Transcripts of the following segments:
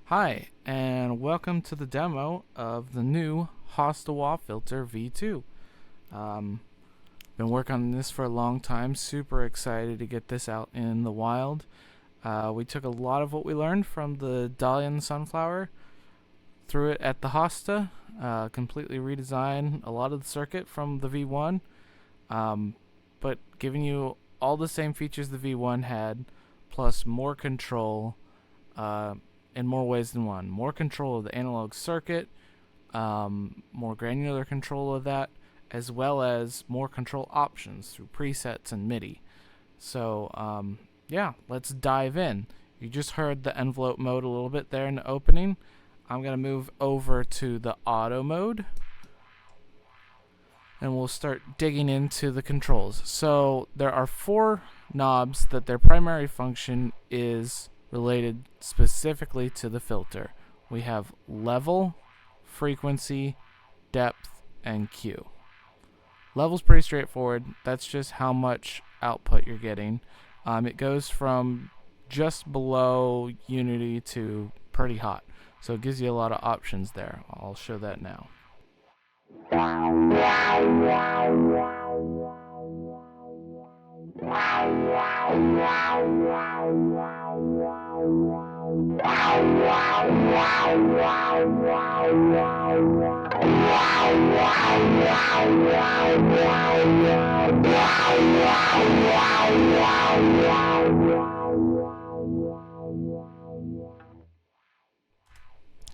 Hi, and welcome to the demo of the new Hosta Wah Filter V2. Been working on this for a long time, super excited to get this out in the wild. We took a lot of what we learned from the Dahlia and Sunflower, threw it at the Hosta, completely redesigned a lot of the circuit from the V1, but giving you all the same features the V1 had, plus more control, in more ways than one. More control of the analog circuit, more granular control of that, as well as more control options through presets and MIDI. So yeah, let's dive in. You just heard the envelope mode a little bit there in the opening. I'm going to move over to the auto mode, and we'll start digging into the controls. So there are 4 knobs that their primary function is related specifically to the filter. We have level, frequency, depth, and Q. Level's pretty straightforward. That's just how much output you're getting. It goes from just below unity to pretty hot. So it gives you a lot of options there. I'll show that now.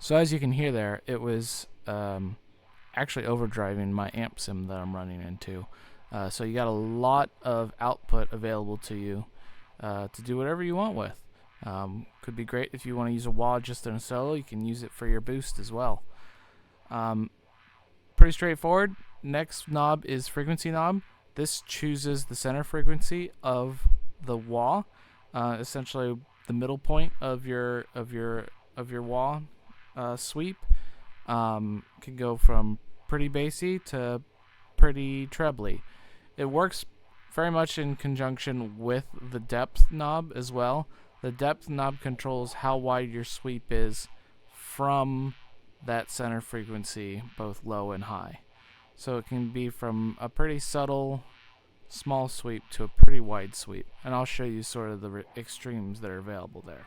So as you can hear there, it was actually overdriving my amp sim that I'm running into. So you got a lot of output available to you to do whatever you want with. Could be great if you want to use a wah just in a solo. You can use it for your boost as well. Pretty straightforward. Next knob is frequency knob. This chooses the center frequency of the wah, essentially the middle point of your wah sweep. Can go from pretty bassy to pretty trebly. It works very much in conjunction with the depth knob as well. The depth knob controls how wide your sweep is from that center frequency, both low and high. So it can be from a pretty subtle small sweep to a pretty wide sweep. And I'll show you sort of the extremes that are available there.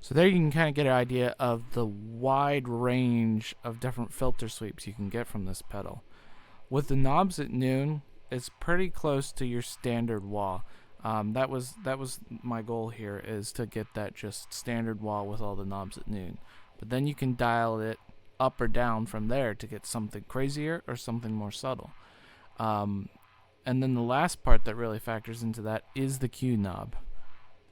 So there you can kind of get an idea of the wide range of different filter sweeps you can get from this pedal. With the knobs at noon, it's pretty close to your standard wah. That was my goal here, is to get that just standard wah with all the knobs at noon. But then you can dial it up or down from there to get something crazier or something more subtle. And then the last part that really factors into that is the Q knob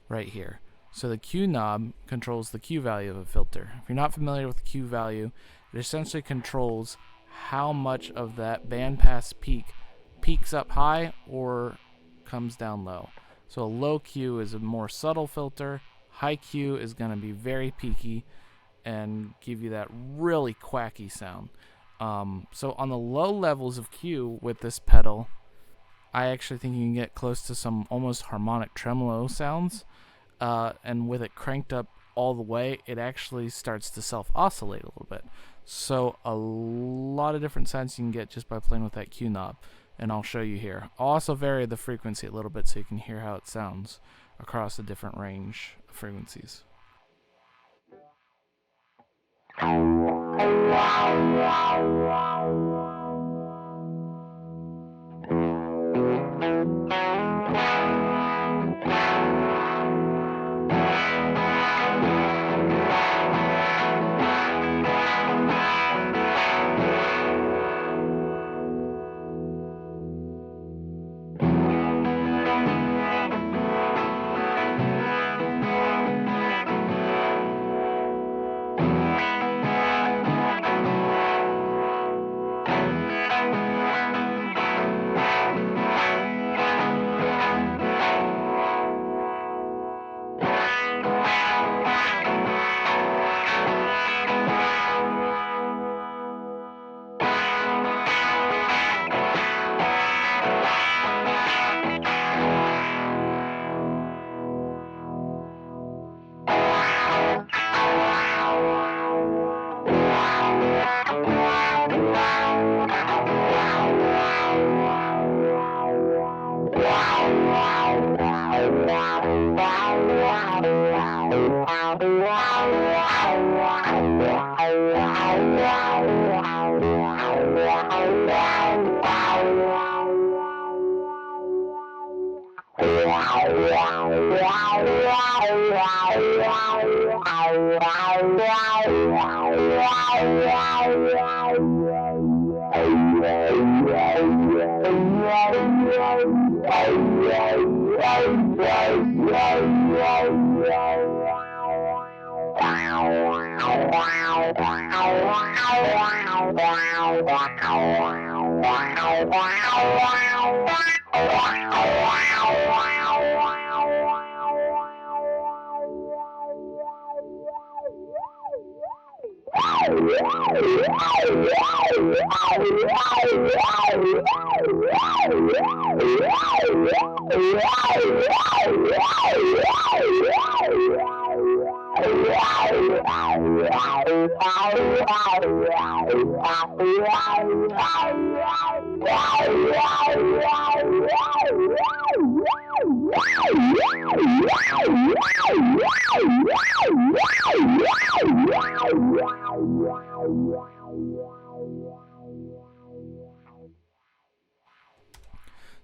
right here. So the Q knob controls the Q value of a filter. If you're not familiar with the Q value, it essentially controls how much of that bandpass peak peaks up high or comes down low. So a low Q is a more subtle filter. High Q is going to be very peaky and give you that really quacky sound. So on the low levels of Q with this pedal, I actually think you can get close to some almost harmonic tremolo sounds. And with it cranked up all the way, it actually starts to self-oscillate a little bit. So a lot of different sounds you can get just by playing with that Q knob, and I'll show you here. I'll also vary the frequency a little bit so you can hear how it sounds across a different range of frequencies.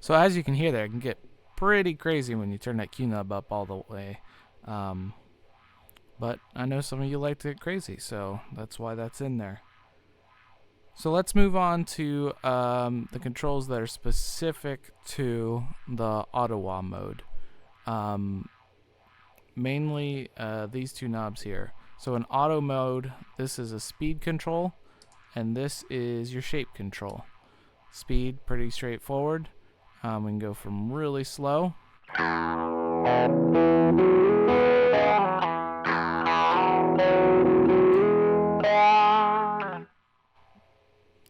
So as you can hear there, it can get pretty crazy when you turn that Q knob up all the way. But I know some of you like to get crazy, so that's why that's in there. So let's move on to the controls that are specific to the Hosta Wah mode. Mainly these two knobs here. So in auto mode, this is a speed control, and this is your shape control. Speed, pretty straightforward. We can go from really slow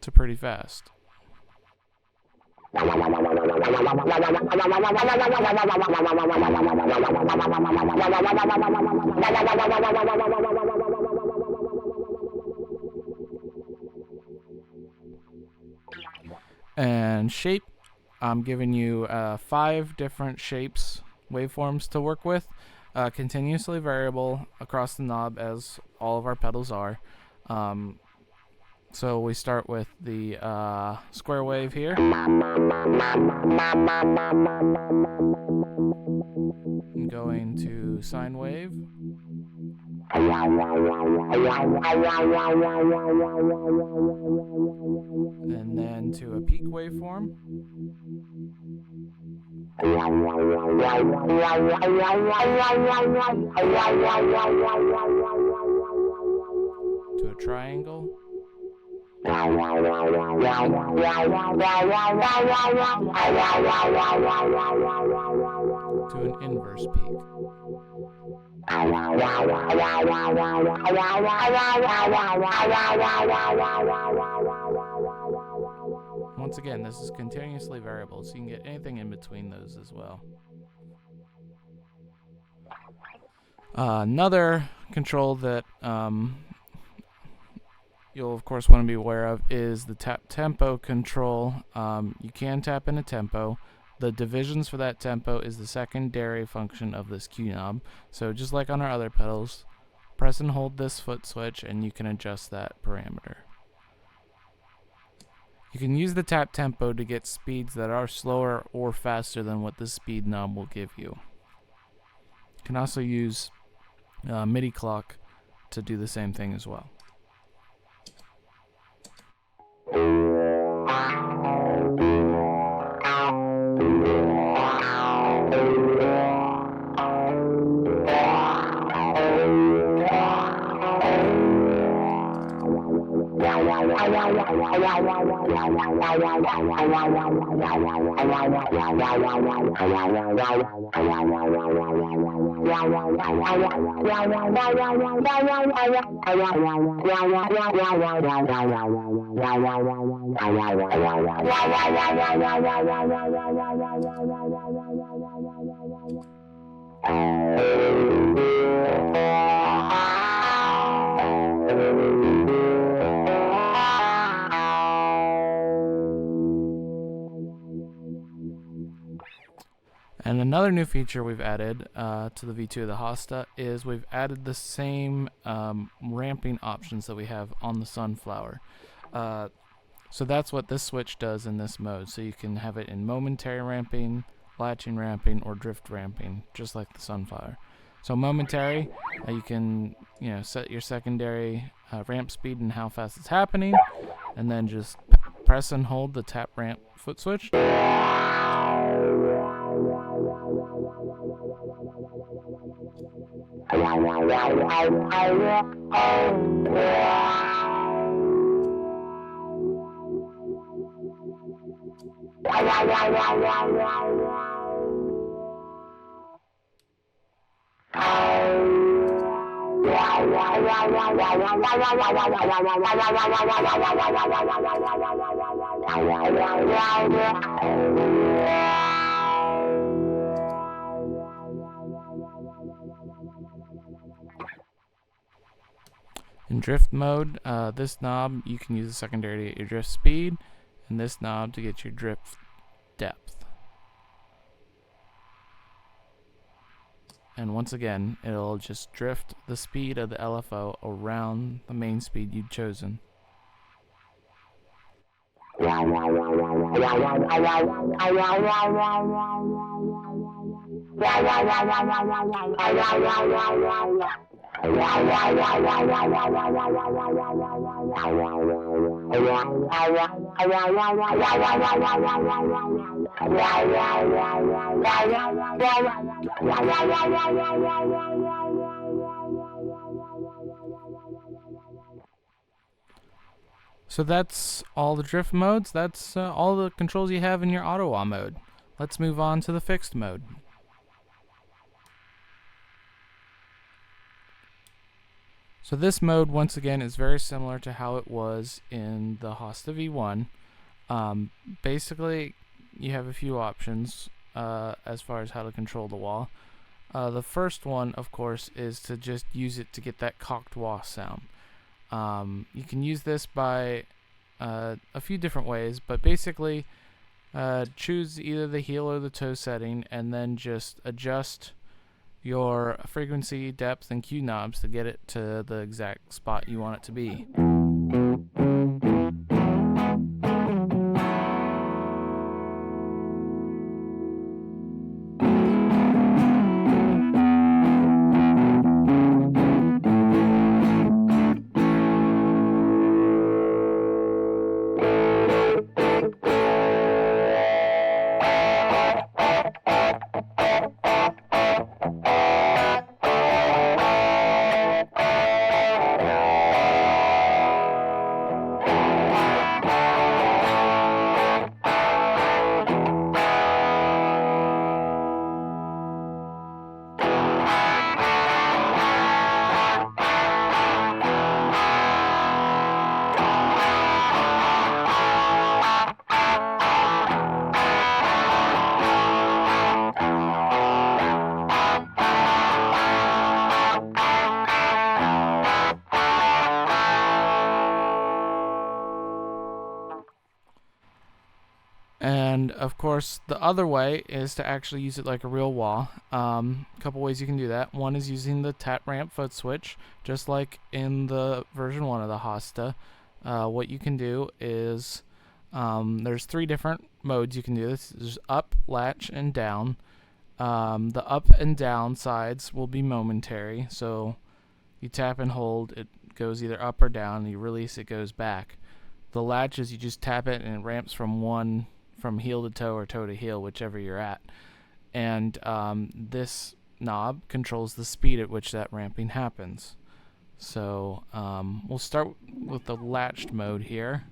to pretty fast. And shape, I'm giving you 5 different shapes, waveforms to work with, continuously variable across the knob as all of our pedals are. So we start with the square wave here. Going to sine wave. And then to a peak waveform. To a triangle. To an inverse peak. Once again, this is continuously variable, so you can get anything in between those as well. Another control that you'll of course want to be aware of is the tap tempo control. You can tap in a tempo. The divisions for that tempo is the secondary function of this Q knob. So just like on our other pedals, press and hold this foot switch and you can adjust that parameter. You can use the tap tempo to get speeds that are slower or faster than what this speed knob will give you. You can also use MIDI clock to do the same thing as well. And another new feature we've added to the V2 of the Hosta is we've added the same ramping options that we have on the Sunflower. So that's what this switch does in this mode. So you can have it in momentary ramping, latching ramping, or drift ramping, just like the Sunflower. So momentary, you can set your secondary ramp speed and how fast it's happening, and then just press and hold the tap ramp foot switch. In drift mode, this knob, you can use the secondary to get your drift speed, and this knob to get your drift depth. And once again, it'll just drift the speed of the LFO around the main speed you'd chosen. So that's all the drift modes. That's all the controls you have in your Hosta Wah mode. Let's move on to the fixed mode. So this mode, once again, is very similar to how it was in the Hosta V1. Basically, you have a few options as far as how to control the wah. The first one, of course, is to just use it to get that cocked wah sound. You can use this by a few different ways, but basically choose either the heel or the toe setting and then just adjust your frequency, depth, and Q knobs to get it to the exact spot you want it to be. And of course, the other way is to actually use it like a real wah. A couple ways you can do that. One is using the tap ramp foot switch, just like in the version 1 of the Hosta. What you can do is there's 3 different modes you can do this. There's up, latch, and down. The up and down sides will be momentary, so you tap and hold, it goes either up or down, and you release, it goes back. The latch is you just tap it and it ramps from heel to toe or toe to heel, whichever you're at. And this knob controls the speed at which that ramping happens. So we'll start with the latched mode here.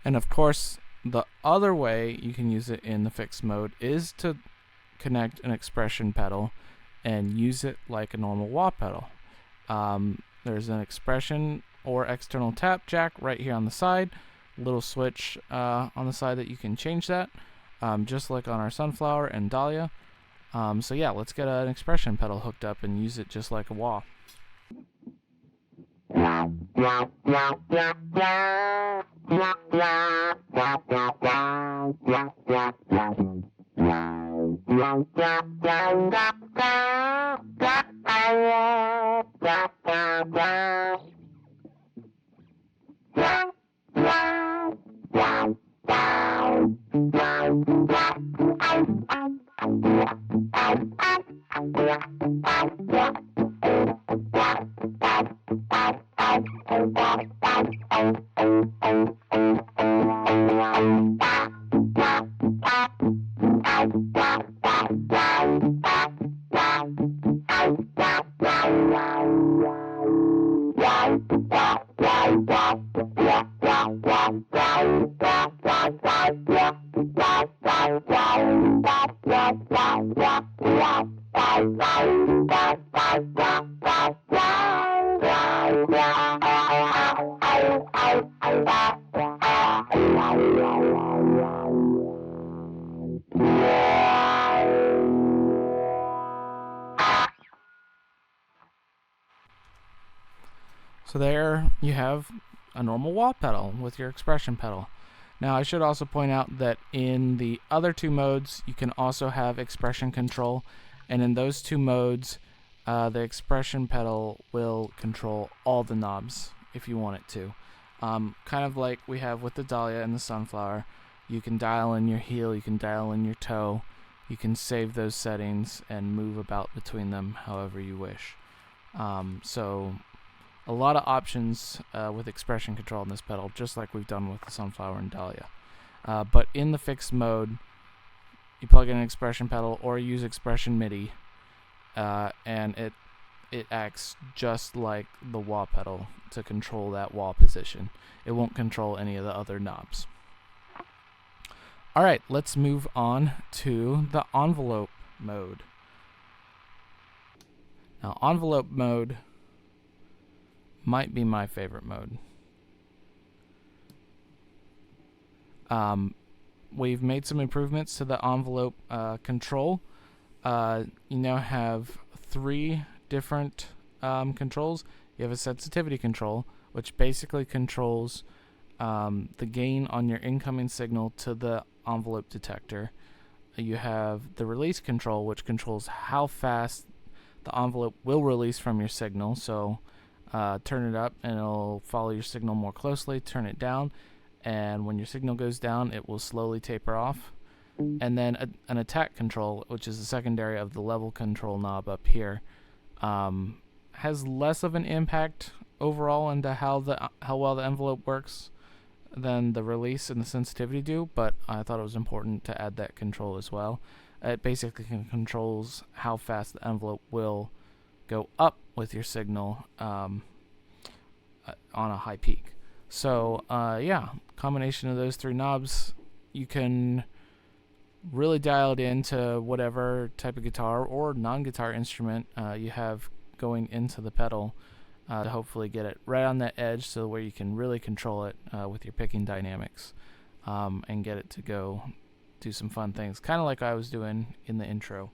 And of course, the other way you can use it in the fixed mode is to connect an expression pedal and use it like a normal wah pedal. There's an expression or external tap jack right here on the side. little switch on the side that you can change that, just like on our Sunflower and Dahlia. So yeah, let's get an expression pedal hooked up and use it just like a wah. So there you have a normal wah pedal with your expression pedal. Now I should also point out that in the other two modes you can also have expression control, and in those two modes the expression pedal will control all the knobs if you want it to. Kind of like we have with the Dahlia and the Sunflower. You can dial in your heel, you can dial in your toe, you can save those settings and move about between them however you wish. So a lot of options with expression control in this pedal, just like we've done with the Sunflower and Dahlia. But in the fixed mode, you plug in an expression pedal or use expression MIDI, and it acts just like the wah pedal to control that wah position. It won't control any of the other knobs. Alright, let's move on to the envelope mode. Now, envelope mode might be my favorite mode. We've made some improvements to the envelope control. You now have 3 different controls. You have a sensitivity control, which basically controls the gain on your incoming signal to the envelope detector. You have the release control, which controls how fast the envelope will release from your signal. So turn it up and it'll follow your signal more closely. Turn it down, and when your signal goes down, it will slowly taper off. And then an attack control, which is the secondary of the level control knob up here, has less of an impact overall into how well the envelope works than the release and the sensitivity do, but I thought it was important to add that control as well. It basically controls how fast the envelope will go up with your signal on a high peak. So yeah, combination of those 3 knobs, you can really dial it into whatever type of guitar or non-guitar instrument you have going into the pedal to hopefully get it right on that edge, so where you can really control it with your picking dynamics and get it to go do some fun things, kind of like I was doing in the intro.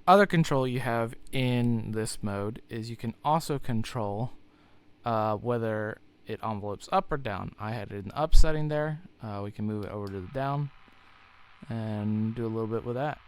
Other control you have in this mode is you can also control whether it envelopes up or down. I had it in the up setting there. We can move it over to the down and do a little bit with that.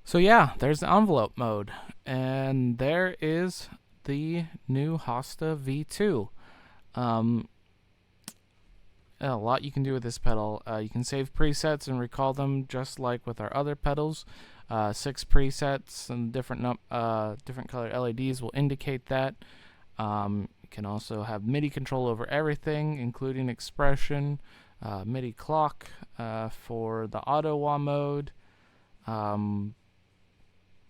So yeah, there's the envelope mode, and there is the new Hosta V2. A lot you can do with this pedal. You can save presets and recall them just like with our other pedals. 6 presets and different color LEDs will indicate that. You can also have MIDI control over everything, including expression, MIDI clock for the Hosta Wah mode.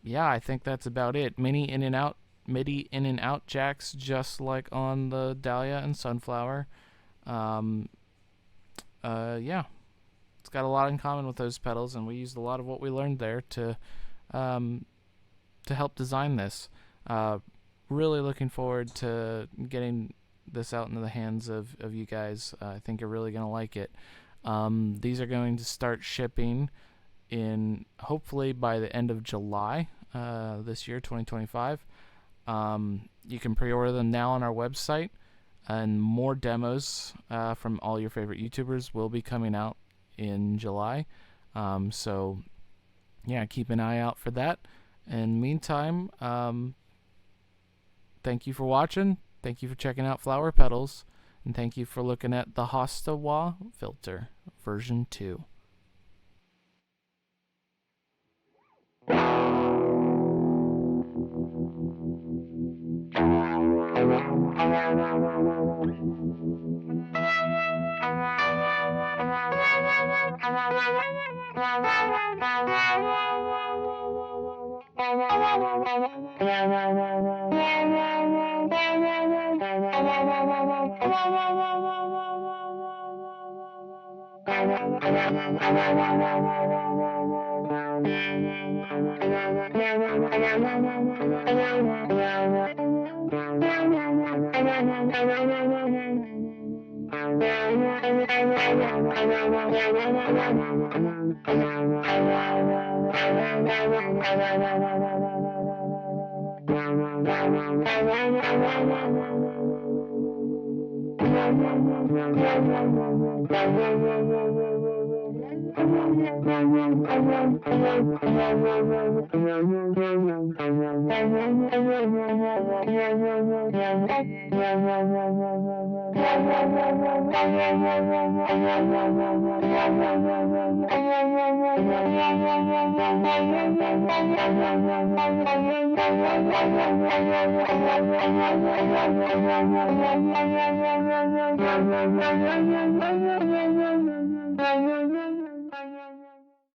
Yeah, I think that's about it. MIDI in and out jacks, just like on the Dahlia and Sunflower. Yeah, it's got a lot in common with those pedals, and we used a lot of what we learned there to help design this. Really looking forward to getting this out into the hands of you guys. I think you're really gonna like it. These are going to start shipping in hopefully by the end of July this year, 2025. You can pre-order them now on our website, and more demos from all your favorite YouTubers will be coming out in July. So yeah, keep an eye out for that. In the meantime, thank you for watching. Thank you for checking out Flower Petals. And thank you for looking at the Hosta Wah Filter version 2.